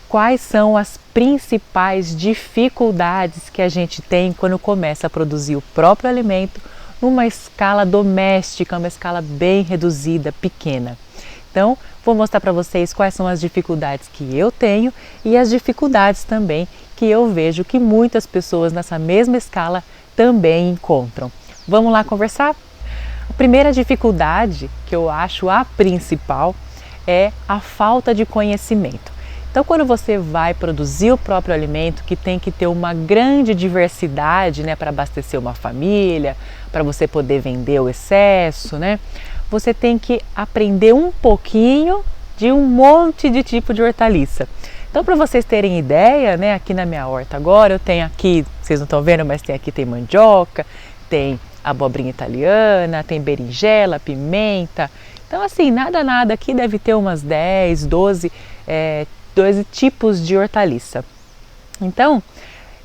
quais são as principais dificuldades que a gente tem quando começa a produzir o próprio alimento numa escala doméstica, uma escala bem reduzida, pequena. Então, vou mostrar para vocês quais são as dificuldades que eu tenho e as dificuldades também que eu vejo que muitas pessoas nessa mesma escala também encontram. Vamos lá conversar? A primeira dificuldade, que eu acho a principal, é a falta de conhecimento. Então, quando você vai produzir o próprio alimento, que tem que ter uma grande diversidade, né, para abastecer uma família, para você poder vender o excesso, né, você tem que aprender um pouquinho de um monte de tipo de hortaliça. Então, para vocês terem ideia, né, aqui na minha horta agora, eu tenho aqui, vocês não estão vendo, mas tem mandioca, tem abobrinha italiana, tem berinjela, pimenta. Então, assim, nada aqui deve ter umas 10, 12 tipos de hortaliça. Então,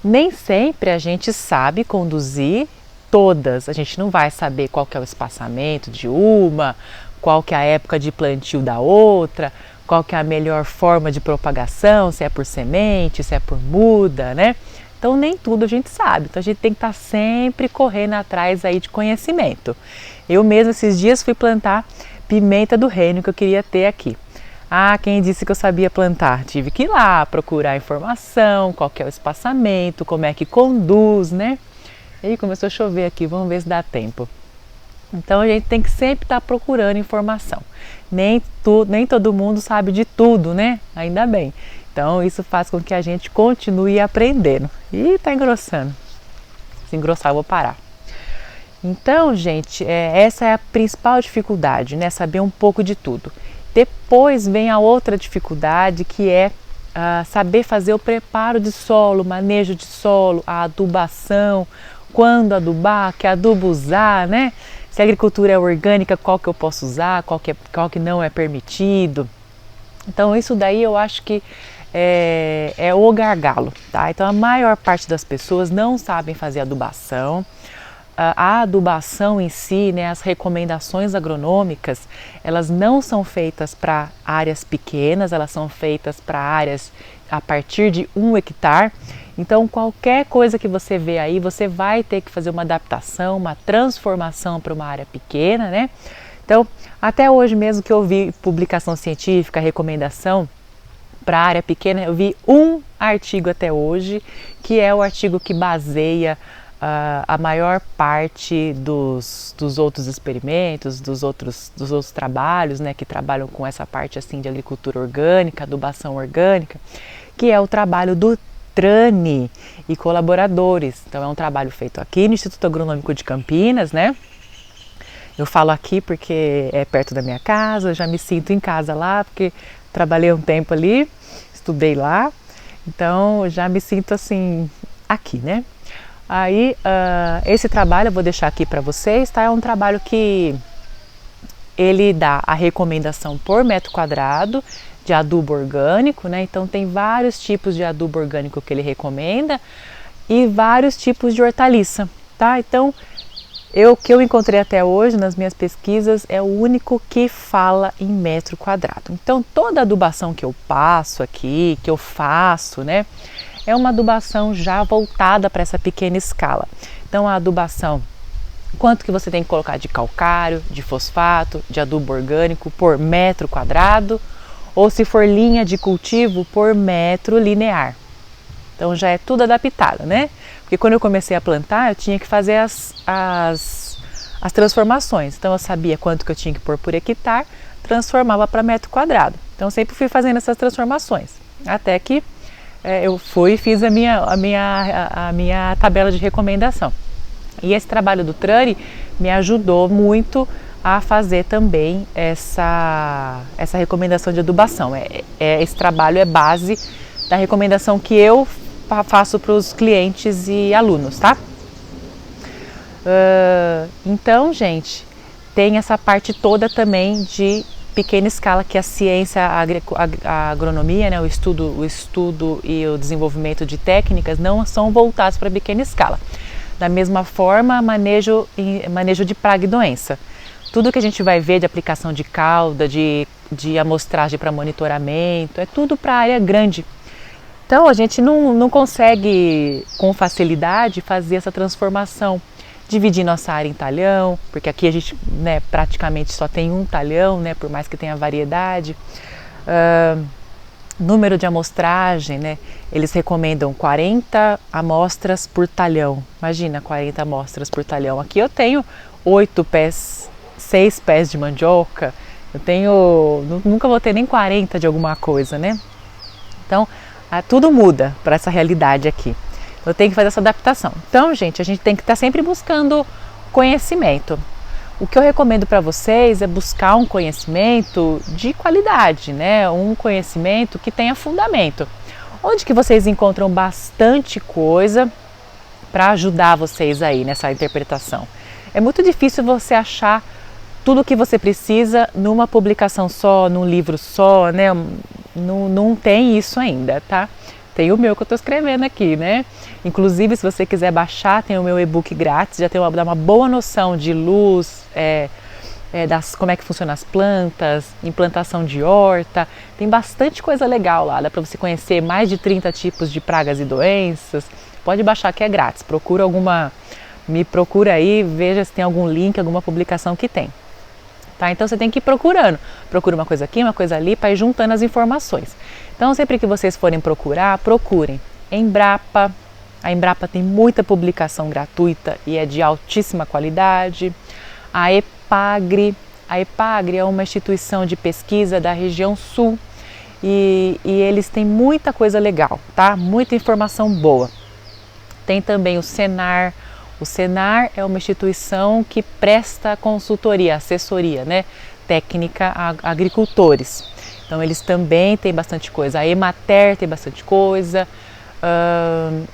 nem sempre a gente sabe conduzir todas. A gente não vai saber qual que é o espaçamento de uma, qual que é a época de plantio da outra, qual que é a melhor forma de propagação, se é por semente, se é por muda, né? Então, nem tudo a gente sabe. Então, a gente tem que estar sempre correndo atrás aí de conhecimento. Eu mesma, esses dias, fui plantar pimenta do reino que eu queria ter aqui. Ah, quem disse que eu sabia plantar? Tive que ir lá procurar informação, qual que é o espaçamento, como é que conduz, né? E aí começou a chover aqui, vamos ver se dá tempo. Então a gente tem que sempre estar procurando informação. Nem todo mundo sabe de tudo, né? Ainda bem. Então isso faz com que a gente continue aprendendo. Ih, tá engrossando. Se engrossar eu vou parar. Então, gente, essa é a principal dificuldade, né? Saber um pouco de tudo. Depois vem a outra dificuldade, que é saber fazer o preparo de solo, manejo de solo, a adubação, quando adubar, que adubo usar, né? Se a agricultura é orgânica, qual que eu posso usar, qual que não é permitido. Então isso daí eu acho que é o gargalo, tá? Então a maior parte das pessoas não sabem fazer adubação. A adubação em si, né, as recomendações agronômicas, elas não são feitas para áreas pequenas, elas são feitas para áreas a partir de 1 hectare. Então, qualquer coisa que você vê aí, você vai ter que fazer uma adaptação, uma transformação para uma área pequena, né? Então, até hoje mesmo que eu vi publicação científica, recomendação para área pequena, eu vi um artigo até hoje, que é o artigo que baseia a maior parte dos outros experimentos, dos outros trabalhos, né, que trabalham com essa parte assim de agricultura orgânica, adubação orgânica, que é o trabalho do Trani e colaboradores. Então é um trabalho feito aqui no Instituto Agronômico de Campinas, né? Eu falo aqui porque é perto da minha casa, eu já me sinto em casa lá, porque trabalhei um tempo ali, estudei lá, então já me sinto assim aqui, né? Aí, esse trabalho eu vou deixar aqui para vocês, tá? É um trabalho que ele dá a recomendação por metro quadrado de adubo orgânico, né? Então tem vários tipos de adubo orgânico que ele recomenda e vários tipos de hortaliça, tá? Então, o que eu encontrei até hoje nas minhas pesquisas é o único que fala em metro quadrado. Então, toda adubação que eu passo aqui, que eu faço, né? É uma adubação já voltada para essa pequena escala. Então a adubação, quanto que você tem que colocar de calcário, de fosfato, de adubo orgânico por metro quadrado, ou se for linha de cultivo por metro linear. Então já é tudo adaptado, né? Porque quando eu comecei a plantar, eu tinha que fazer as transformações. Então eu sabia quanto que eu tinha que pôr por hectare, transformava para metro quadrado. Então eu sempre fui fazendo essas transformações, até que eu fui e fiz a minha tabela de recomendação. E esse trabalho do Trani me ajudou muito a fazer também essa recomendação de adubação. Esse trabalho é base da recomendação que eu faço para os clientes e alunos, tá? Então, gente, tem essa parte toda também de pequena escala, que a ciência, a agronomia, né, o estudo e o desenvolvimento de técnicas não são voltados para pequena escala. Da mesma forma, manejo de praga e doença. Tudo que a gente vai ver de aplicação de cauda, de amostragem para monitoramento, é tudo para área grande. Então a gente não consegue com facilidade fazer essa transformação, dividir nossa área em talhão, porque aqui a gente, né, praticamente só tem um talhão, né, por mais que tenha variedade. Número de amostragem, né, eles recomendam 40 amostras por talhão. Imagina 40 amostras por talhão. Aqui eu tenho 8 pés, 6 pés de mandioca, eu tenho, nunca vou ter nem 40 de alguma coisa, né? Então, tudo muda para essa realidade aqui. Eu tenho que fazer essa adaptação. Então, gente, a gente tem que estar sempre buscando conhecimento. O que eu recomendo para vocês é buscar um conhecimento de qualidade, né? Um conhecimento que tenha fundamento. Onde que vocês encontram bastante coisa para ajudar vocês aí nessa interpretação. É muito difícil você achar tudo o que você precisa numa publicação só, num livro só, né? Não tem isso ainda, tá? Tem o meu que eu estou escrevendo aqui, né? Inclusive, se você quiser baixar, tem o meu e-book grátis, já dá uma boa noção de luz, como é que funcionam as plantas, implantação de horta. Tem bastante coisa legal lá, dá para você conhecer mais de 30 tipos de pragas e doenças. Pode baixar que é grátis, me procura aí, veja se tem algum link, alguma publicação que tem. Tá? Então você tem que ir procurando, procura uma coisa aqui, uma coisa ali, para ir juntando as informações. Então sempre que vocês forem procurar, procurem Embrapa. A Embrapa tem muita publicação gratuita e é de altíssima qualidade. A EPAGRE é uma instituição de pesquisa da região sul e eles têm muita coisa legal, tá? Muita informação boa. Tem também o Senar. O Senar é uma instituição que presta consultoria, assessoria, né, técnica a agricultores. Então eles também têm bastante coisa. A Emater tem bastante coisa.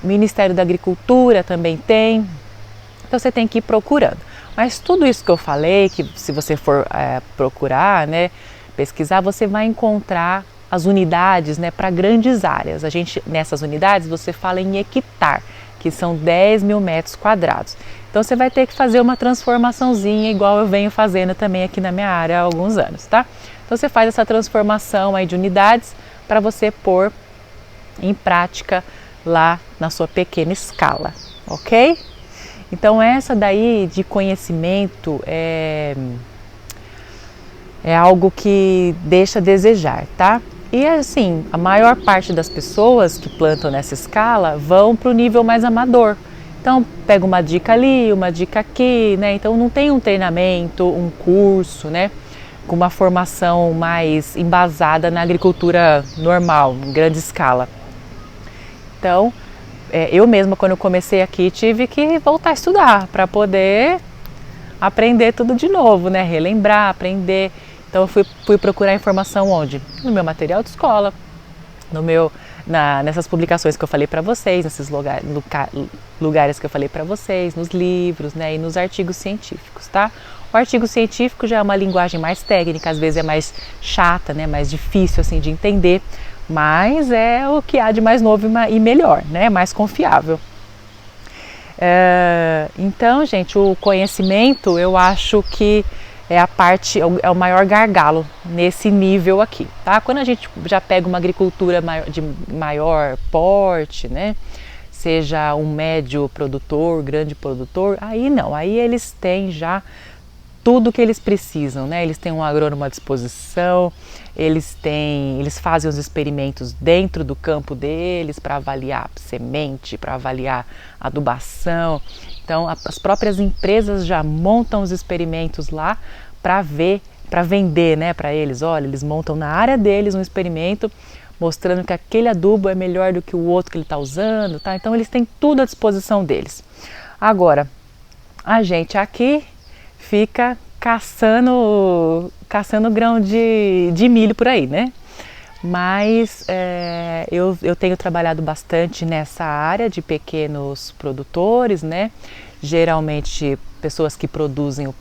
O Ministério da Agricultura também tem. Então você tem que ir procurando. Mas tudo isso que eu falei, que se você for procurar, né, pesquisar, você vai encontrar as unidades, né, para grandes áreas. Nessas unidades você fala em hectare, que são 10 mil metros quadrados. Então você vai ter que fazer uma transformaçãozinha, igual eu venho fazendo também aqui na minha área há alguns anos, tá? Então você faz essa transformação aí de unidades para você pôr em prática lá na sua pequena escala, ok? Então essa daí de conhecimento é algo que deixa a desejar, tá? E assim, a maior parte das pessoas que plantam nessa escala vão para o nível mais amador. Então pega uma dica ali, uma dica aqui, né? Então não tem um treinamento, um curso, né? Com uma formação mais embasada na agricultura normal, em grande escala. Então, eu mesma quando eu comecei aqui tive que voltar a estudar para poder aprender tudo de novo, né? Relembrar, aprender. Então eu fui procurar informação onde? No meu material de escola, nessas publicações que eu falei para vocês, nesses lugares que eu falei para vocês, nos livros, né, e nos artigos científicos, tá? O artigo científico já é uma linguagem mais técnica, às vezes é mais chata, né, mais difícil assim de entender, mas é o que há de mais novo e melhor, né, mais confiável. Então, gente, o conhecimento eu acho que é o maior gargalo nesse nível aqui, tá? Quando a gente já pega uma agricultura de maior porte, né? Seja um médio produtor, grande produtor, aí não, aí eles têm já tudo que eles precisam, né? Eles têm um agrônomo à disposição, eles fazem os experimentos dentro do campo deles para avaliar semente, para avaliar adubação. Então, as próprias empresas já montam os experimentos lá para vender, né, para eles. Olha, eles montam na área deles um experimento mostrando que aquele adubo é melhor do que o outro que ele está usando, tá? Então, eles têm tudo à disposição deles. Agora, a gente aqui fica caçando grão de milho por aí, né? Mas eu tenho trabalhado bastante nessa área de pequenos produtores, né? Geralmente pessoas que produzem o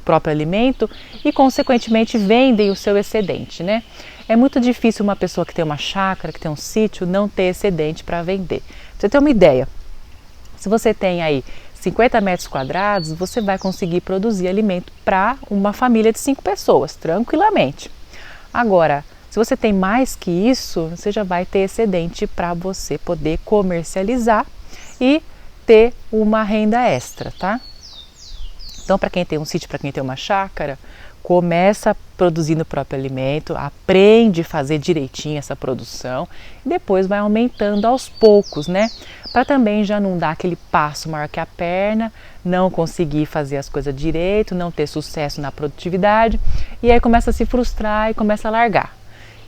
próprio alimento e consequentemente vendem o seu excedente, né? É muito difícil uma pessoa que tem uma chácara, que tem um sítio, não ter excedente para vender. Pra você ter uma ideia, se você tem aí 50 metros quadrados, você vai conseguir produzir alimento para uma família de 5 pessoas, tranquilamente. Agora, Se você tem mais que isso, você já vai ter excedente para você poder comercializar e ter uma renda extra, tá? Então, para quem tem um sítio, para quem tem uma chácara, começa produzindo o próprio alimento, aprende a fazer direitinho essa produção e depois vai aumentando aos poucos, né? Para também já não dar aquele passo maior que a perna, não conseguir fazer as coisas direito, não ter sucesso na produtividade e aí começa a se frustrar e começa a largar.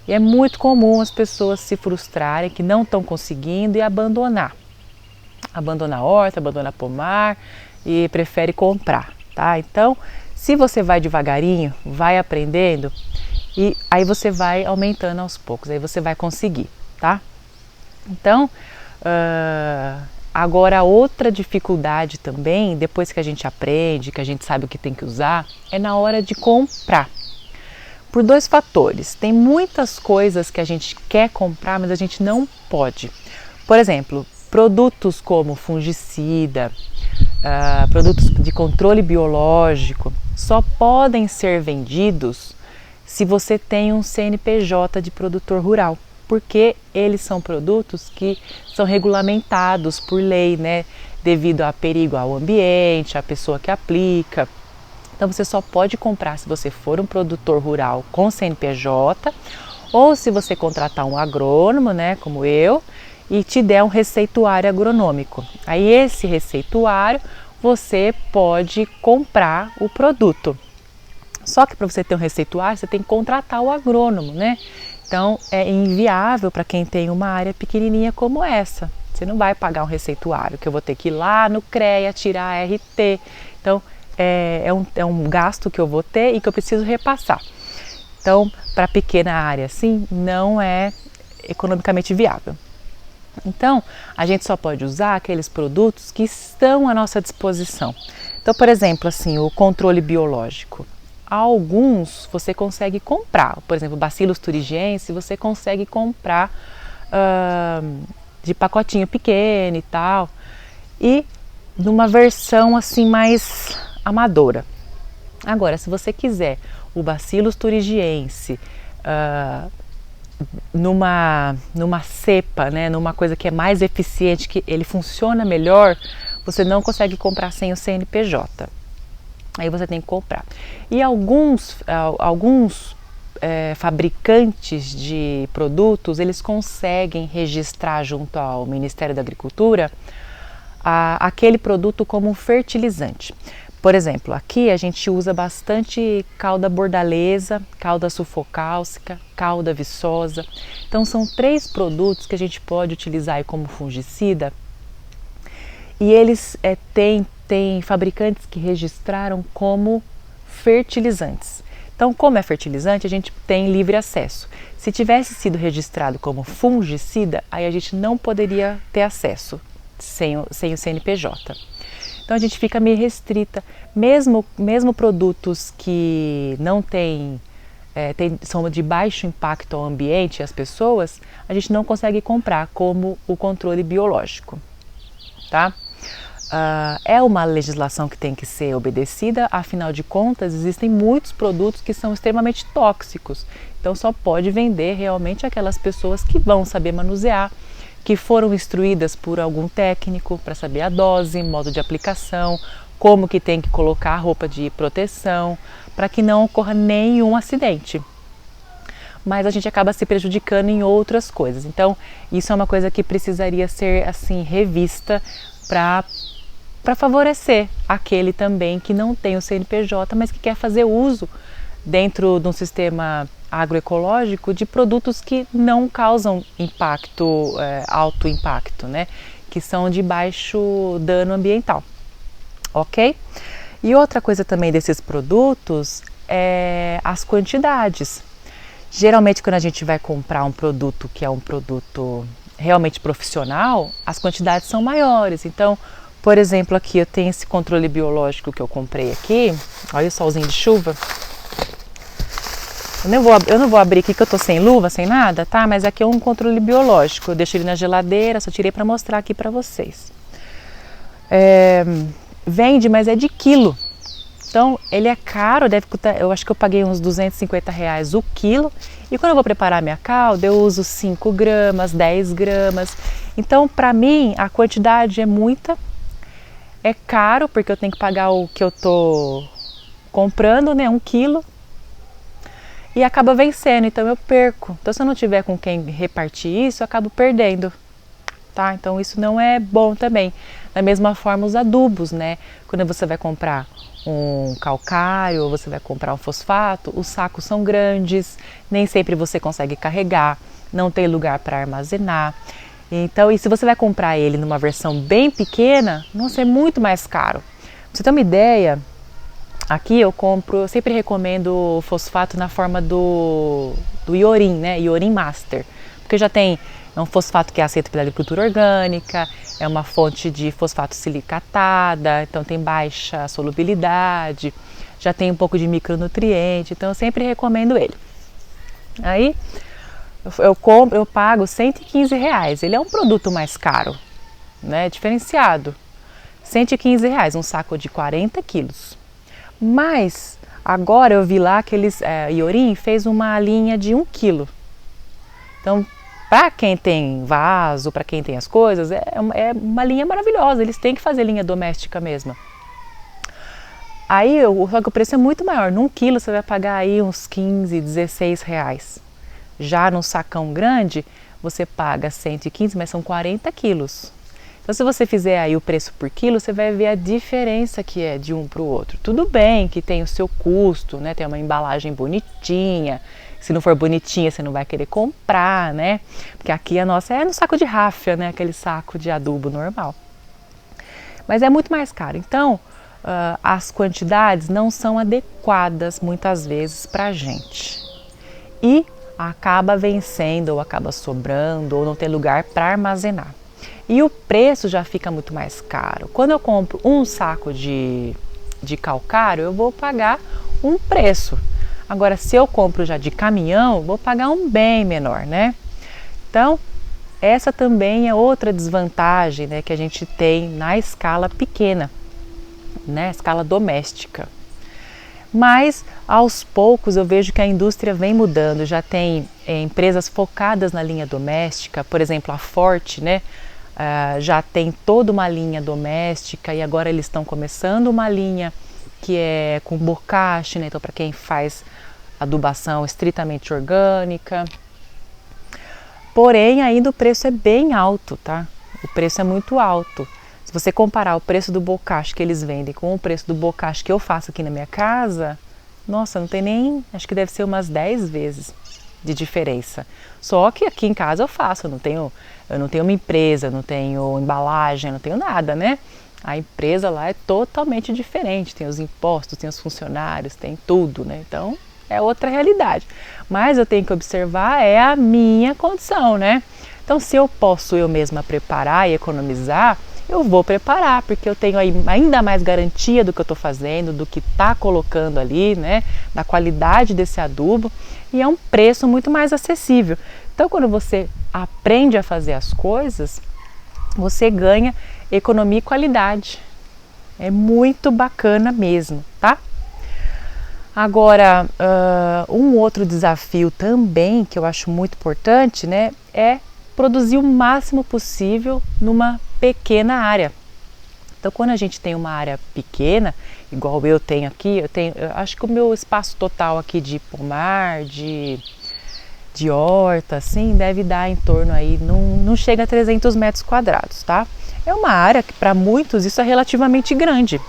E é muito comum as pessoas se frustrarem que não estão conseguindo e abandonar. Abandonar a horta, abandonar pomar e prefere comprar, tá? Então, se você vai devagarinho, vai aprendendo e aí você vai aumentando aos poucos, aí você vai conseguir, tá? Então, agora outra dificuldade também, depois que a gente aprende, que a gente sabe o que tem que usar, é na hora de comprar. Por dois fatores, tem muitas coisas que a gente quer comprar, mas a gente não pode. Por exemplo, produtos como fungicida, produtos de controle biológico, só podem ser vendidos se você tem um CNPJ de produtor rural, porque eles são produtos que são regulamentados por lei, né, devido a perigo ao ambiente, à pessoa que aplica. Então você só pode comprar se você for um produtor rural com CNPJ ou se você contratar um agrônomo, né, como eu, e te der um receituário agronômico. Aí esse receituário você pode comprar o produto. Só que para você ter um receituário você tem que contratar o agrônomo, né? Então é inviável para quem tem uma área pequenininha como essa. Você não vai pagar um receituário, que eu vou ter que ir lá no CREA tirar a RT. Então é um gasto que eu vou ter e que eu preciso repassar. Então, para pequena área assim, não é economicamente viável. Então, a gente só pode usar aqueles produtos que estão à nossa disposição. Então, por exemplo, assim, o controle biológico. Alguns você consegue comprar, por exemplo, Bacillus thuringiensis você consegue comprar de pacotinho pequeno e tal, e numa versão assim mais amadora. Agora, se você quiser o Bacillus thuringiensis numa cepa, né, numa coisa que é mais eficiente, que ele funciona melhor, você não consegue comprar sem o CNPJ. Aí você tem que comprar. E alguns fabricantes de produtos, eles conseguem registrar junto ao Ministério da Agricultura aquele produto como um fertilizante. Por exemplo, aqui a gente usa bastante calda bordaleza, calda sulfocálcica, calda viçosa. Então são 3 produtos que a gente pode utilizar como fungicida e eles têm fabricantes que registraram como fertilizantes. Então, como é fertilizante, a gente tem livre acesso. Se tivesse sido registrado como fungicida, aí a gente não poderia ter acesso sem o CNPJ. Então a gente fica meio restrita, mesmo produtos que não são de baixo impacto ao ambiente e às pessoas, a gente não consegue comprar, como o controle biológico, tá? É uma legislação que tem que ser obedecida, afinal de contas existem muitos produtos que são extremamente tóxicos, então só pode vender realmente aquelas pessoas que vão saber manusear, que foram instruídas por algum técnico para saber a dose, modo de aplicação, como que tem que colocar a roupa de proteção, para que não ocorra nenhum acidente. Mas a gente acaba se prejudicando em outras coisas. Então, isso é uma coisa que precisaria ser assim revista para favorecer aquele também que não tem o CNPJ, mas que quer fazer uso dentro de um sistema agroecológico de produtos que não causam alto impacto, né? Que são de baixo dano ambiental, ok? E outra coisa também desses produtos é as quantidades. Geralmente quando a gente vai comprar um produto que é um produto realmente profissional, as quantidades são maiores. Então, por exemplo, aqui eu tenho esse controle biológico que eu comprei aqui, olha o solzinho de chuva. Eu não vou abrir aqui que eu tô sem luva, sem nada, tá? Mas aqui é um controle biológico, eu deixo ele na geladeira, só tirei para mostrar aqui para vocês. Vende, mas é de quilo. Então ele é caro, deve custar, eu acho que eu paguei uns R$ 250 o quilo. E quando eu vou preparar minha calda, eu uso 5 gramas, 10 gramas. Então para mim a quantidade é muita, é caro porque eu tenho que pagar o que eu tô comprando, né, 1 quilo. E acaba vencendo, então eu perco. Então se eu não tiver com quem repartir isso, eu acabo perdendo. Tá? Então isso não é bom também. Da mesma forma os adubos, né? Quando você vai comprar um calcário ou você vai comprar um fosfato, os sacos são grandes, nem sempre você consegue carregar, não tem lugar para armazenar. Então, e se você vai comprar ele numa versão bem pequena, nossa, é muito mais caro. Pra você ter uma ideia, aqui eu sempre recomendo fosfato na forma do Iorim, né? Iorim Master, porque já tem um fosfato que é aceito pela agricultura orgânica, é uma fonte de fosfato silicatada, então tem baixa solubilidade, já tem um pouco de micronutriente, então eu sempre recomendo ele. Aí eu pago R$ 115, ele é um produto mais caro, né? Diferenciado. R$ 115, um saco de 40 quilos. Mas agora eu vi lá que Iorim fez uma linha de 1 quilo. Então, para quem tem vaso, para quem tem as coisas, é uma linha maravilhosa. Eles têm que fazer linha doméstica mesmo. Aí, só que o preço é muito maior. Num quilo você vai pagar aí uns 15, 16 reais. Já num sacão grande, você paga 115, mas são 40 quilos. Então, se você fizer aí o preço por quilo, você vai ver a diferença que é de um para o outro. Tudo bem que tem o seu custo, né? Tem uma embalagem bonitinha. Se não for bonitinha, você não vai querer comprar, né? Porque aqui a nossa é no saco de ráfia, né? Aquele saco de adubo normal. Mas é muito mais caro. Então, as quantidades não são adequadas muitas vezes para a gente. E acaba vencendo, ou acaba sobrando, ou não tem lugar para armazenar. E o preço já fica muito mais caro. Quando eu compro um saco de calcário, eu vou pagar um preço. Agora, se eu compro já de caminhão, vou pagar um bem menor, né? Então, essa também é outra desvantagem, né, que a gente tem na escala pequena, né, escala doméstica. Mas, aos poucos, eu vejo que a indústria vem mudando. Já tem empresas focadas na linha doméstica, por exemplo, a Forte, né? Já tem toda uma linha doméstica e agora eles estão começando uma linha que é com bocashi, né? Então para quem faz adubação estritamente orgânica. Porém, ainda o preço é bem alto, tá? O preço é muito alto. Se você comparar o preço do bocashi que eles vendem com o preço do bocashi que eu faço aqui na minha casa, nossa, não tem nem, acho que deve ser umas 10 vezes de diferença. Só que aqui em casa eu faço, eu não tenho uma empresa, não tenho embalagem, não tenho nada, né? A empresa lá é totalmente diferente, tem os impostos, tem os funcionários, tem tudo, né? Então é outra realidade. Mas eu tenho que observar a minha condição, né? Então se eu posso eu mesma preparar e economizar, eu vou preparar, porque eu tenho aí ainda mais garantia do que eu estou fazendo, do que está colocando ali, né? Da qualidade desse adubo, e é um preço muito mais acessível. Então quando você aprende a fazer as coisas, você ganha economia e qualidade. É muito bacana mesmo, tá? Agora, um outro desafio também que eu acho muito importante, né, é produzir o máximo possível numa pequena área. Então, quando a gente tem uma área pequena, igual eu tenho aqui, eu acho que o meu espaço total aqui de pomar, de horta, assim, deve dar em torno aí, não chega a 300 metros quadrados, tá? É uma área que para muitos isso é relativamente grande,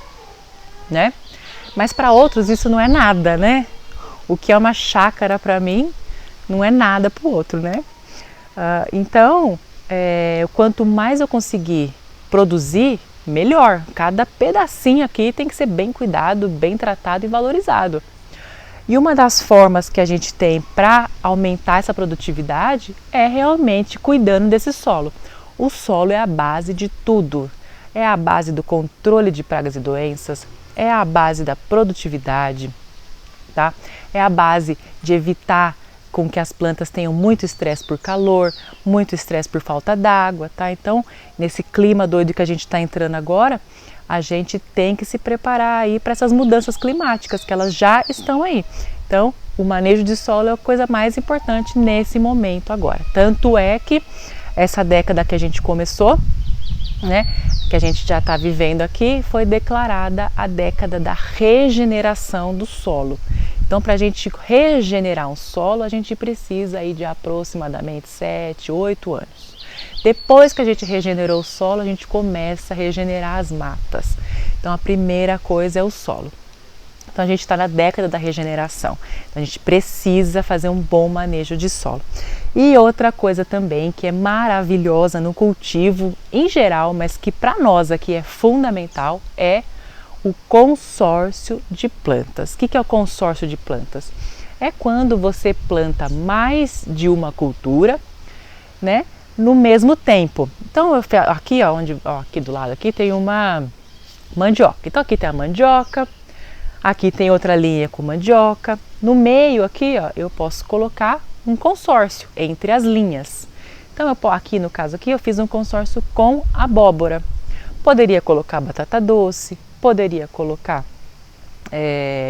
né? Mas para outros isso não é nada, né? O que é uma chácara para mim não é nada para o outro, né? Então, quanto mais eu conseguir produzir, melhor. Cada pedacinho aqui tem que ser bem cuidado, bem tratado e valorizado. E uma das formas que a gente tem para aumentar essa produtividade é realmente cuidando desse solo. O solo é a base de tudo. É a base do controle de pragas e doenças, é a base da produtividade, tá? É a base de evitar com que as plantas tenham muito estresse por calor, muito estresse por falta d'água, tá? Então, nesse clima doido que a gente está entrando agora, a gente tem que se preparar aí para essas mudanças climáticas, que elas já estão aí. Então, o manejo de solo é a coisa mais importante nesse momento agora. Tanto é que essa década que a gente começou, né, que a gente já está vivendo aqui, foi declarada a década da regeneração do solo. Então, para a gente regenerar um solo, a gente precisa aí de aproximadamente 7, 8 anos. Depois que a gente regenerou o solo, a gente começa a regenerar as matas. Então, a primeira coisa é o solo. Então, a gente está na década da regeneração. Então, a gente precisa fazer um bom manejo de solo. E outra coisa também que é maravilhosa no cultivo em geral, mas que para nós aqui é fundamental, é o consórcio de plantas. O que é o consórcio de plantas? É quando você planta mais de uma cultura, né, no mesmo tempo. Então, aqui, aqui do lado aqui tem uma mandioca. Então, aqui tem a mandioca, aqui tem outra linha com mandioca. No meio aqui, eu posso colocar um consórcio entre as linhas. Então, aqui no caso aqui, eu fiz um consórcio com abóbora. Poderia colocar batata doce, poderia colocar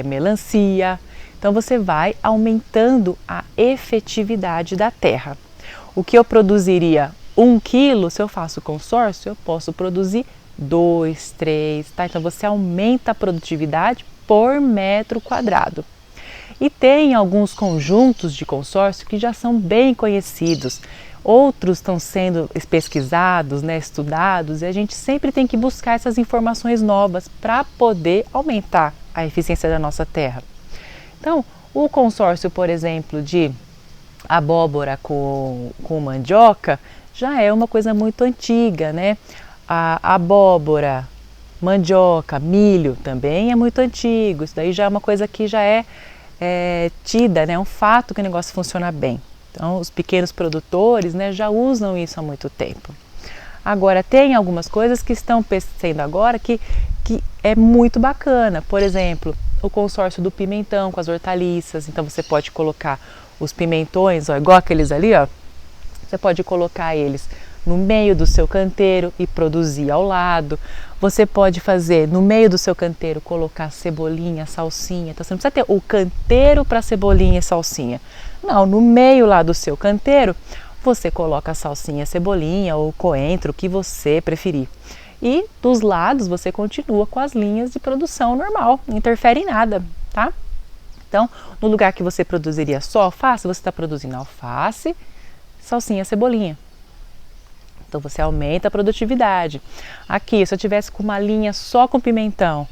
melancia. Então, você vai aumentando a efetividade da terra. O que eu produziria 1 quilo, se eu faço consórcio, eu posso produzir 2, 3, tá? Então, você aumenta a produtividade por metro quadrado. E tem alguns conjuntos de consórcio que já são bem conhecidos. Outros estão sendo pesquisados, né, estudados, e a gente sempre tem que buscar essas informações novas para poder aumentar a eficiência da nossa terra. Então, o consórcio, por exemplo, de abóbora com mandioca já é uma coisa muito antiga, né? A abóbora, mandioca, milho também é muito antigo. Isso daí já é uma coisa que já é tida, né? Um fato que o negócio funciona bem. Então, os pequenos produtores, né, já usam isso há muito tempo. Agora, tem algumas coisas que estão sendo agora que é muito bacana. Por exemplo, o consórcio do pimentão com as hortaliças. Então, você pode colocar os pimentões, igual aqueles ali, você pode colocar eles no meio do seu canteiro e produzir ao lado. Você pode fazer no meio do seu canteiro, colocar cebolinha, salsinha. Então, você não precisa ter o canteiro para cebolinha e salsinha. Não, no meio lá do seu canteiro, você coloca a salsinha, cebolinha ou coentro, o que você preferir. E dos lados você continua com as linhas de produção normal, não interfere em nada, tá? Então, no lugar que você produziria só alface, você está produzindo alface, salsinha, cebolinha. Então, você aumenta a produtividade. Aqui, se eu tivesse com uma linha só com pimentão,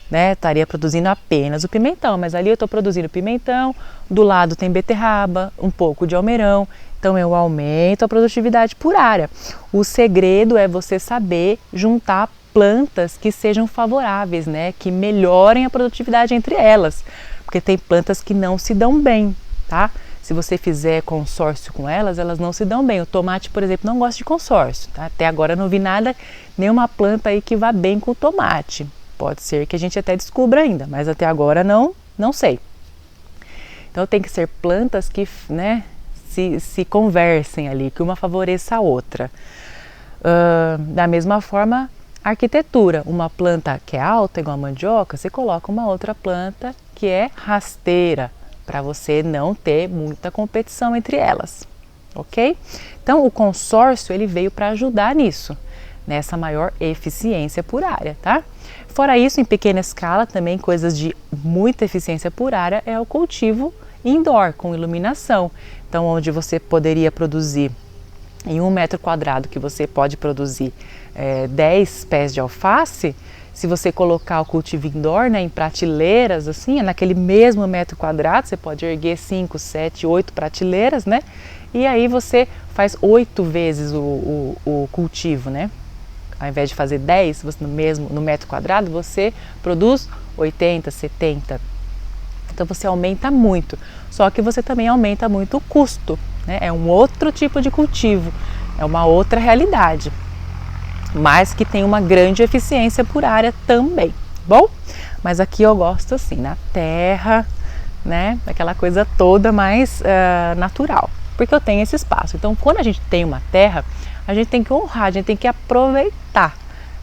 né, estaria produzindo apenas o pimentão, mas ali eu estou produzindo pimentão, do lado tem beterraba, um pouco de almeirão, então eu aumento a produtividade por área. O segredo é você saber juntar plantas que sejam favoráveis, né, que melhorem a produtividade entre elas, porque tem plantas que não se dão bem, tá? Se você fizer consórcio com elas, elas não se dão bem. O tomate, por exemplo, não gosta de consórcio, tá? Até agora eu não vi nada, nenhuma planta aí que vá bem com o tomate. Pode ser que a gente até descubra ainda, mas até agora não sei. Então tem que ser plantas que, né, se conversem ali, que uma favoreça a outra. Da mesma forma, arquitetura. Uma planta que é alta, igual a mandioca, você coloca uma outra planta que é rasteira, para você não ter muita competição entre elas, ok? Então o consórcio ele veio para ajudar nisso, nessa maior eficiência por área, tá? Fora isso, em pequena escala, também coisas de muita eficiência por área é o cultivo indoor, com iluminação. Então, onde você poderia produzir, em 1 metro quadrado, que você pode produzir 10 pés de alface, se você colocar o cultivo indoor, né, em prateleiras, assim, naquele mesmo metro quadrado, você pode erguer 5, 7, 8 prateleiras, né? E aí você faz 8 vezes o cultivo, né? Ao invés de fazer 10, você no metro quadrado, você produz 80, 70. Então você aumenta muito. Só que você também aumenta muito o custo, né? É um outro tipo de cultivo, é uma outra realidade, mas que tem uma grande eficiência por área também, bom? Mas aqui eu gosto assim, na terra, né? Aquela coisa toda mais natural, porque eu tenho esse espaço. Então, quando a gente tem uma terra, a gente tem que honrar, a gente tem que aproveitar,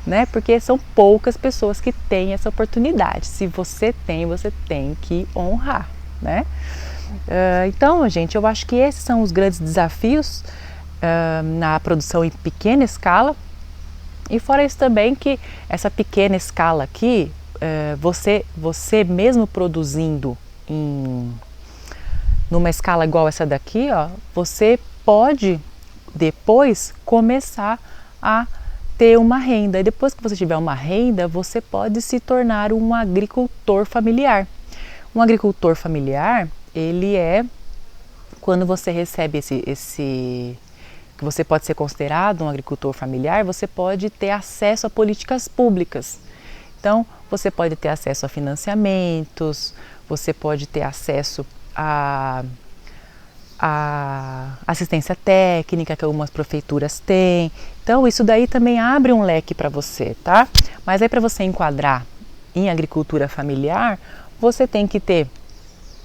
né? Porque são poucas pessoas que têm essa oportunidade. Se você tem que honrar, né? Então, gente, eu acho que esses são os grandes desafios na produção em pequena escala. E fora isso também que essa pequena escala aqui, você mesmo produzindo numa escala igual essa daqui, ó, você pode depois começar a ter uma renda. E depois que você tiver uma renda, você pode se tornar um agricultor familiar. Um agricultor familiar, ele é quando você recebe que você pode ser considerado um agricultor familiar, você pode ter acesso a políticas públicas. Então, você pode ter acesso a financiamentos, você pode ter acesso a assistência técnica que algumas prefeituras têm. Então, isso daí também abre um leque para você, tá? Mas aí para você enquadrar em agricultura familiar, você tem que ter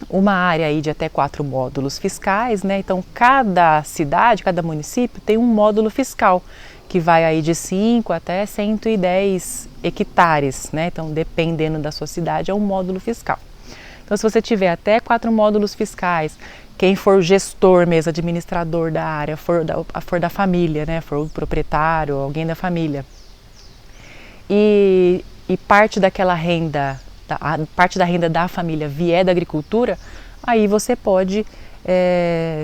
uma área aí de até 4 módulos fiscais, né? Então, cada cidade, cada município tem um módulo fiscal que vai aí de 5 até 110 hectares, né? Então, dependendo da sua cidade, é um módulo fiscal. Então, se você tiver até 4 módulos fiscais, quem for o gestor mesmo, administrador da área, for da família, né? For o proprietário, alguém da família, e parte daquela renda, parte da renda da família vier da agricultura, aí você pode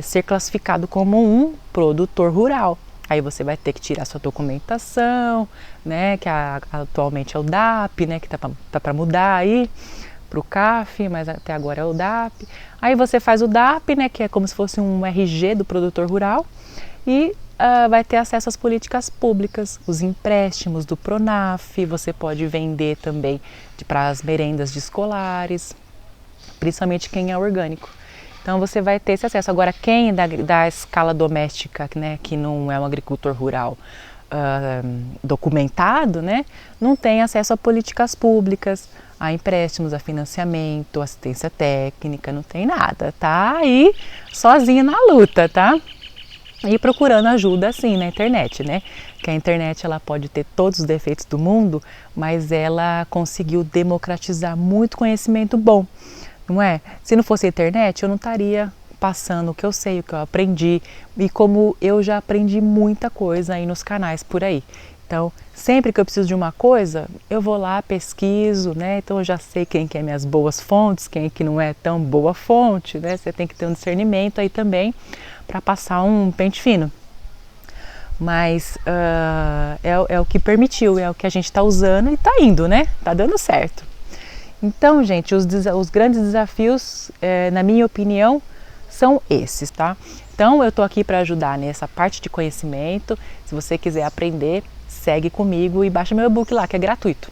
ser classificado como um produtor rural. Aí você vai ter que tirar sua documentação, né, que atualmente é o DAP, né, que tá para mudar aí para o CAF, mas até agora é o DAP. Aí você faz o DAP, né, que é como se fosse um RG do produtor rural, e vai ter acesso às políticas públicas, os empréstimos do Pronaf, você pode vender também para as merendas de escolares, principalmente quem é orgânico. Então você vai ter esse acesso. Agora, quem é da escala doméstica, né, que não é um agricultor rural documentado, né, não tem acesso a políticas públicas, a empréstimos, a financiamento, assistência técnica, não tem nada, tá aí sozinho na luta, tá? E procurando ajuda assim na internet, né? Que a internet ela pode ter todos os defeitos do mundo, mas ela conseguiu democratizar muito conhecimento bom, não é? Se não fosse a internet, eu não estaria passando o que eu sei, o que eu aprendi, e como eu já aprendi muita coisa aí nos canais por aí. Então, sempre que eu preciso de uma coisa, eu vou lá, pesquiso, né? Então eu já sei quem que é minhas boas fontes, quem que não é tão boa fonte, né? Você tem que ter um discernimento aí também para passar um pente fino. Mas é o que permitiu, é o que a gente está usando e está indo, né? Tá dando certo. Então, gente, os grandes desafios, na minha opinião, são esses, tá? Então, eu tô aqui para ajudar nessa parte de conhecimento. Se você quiser aprender, segue comigo e baixa meu e-book lá, que é gratuito.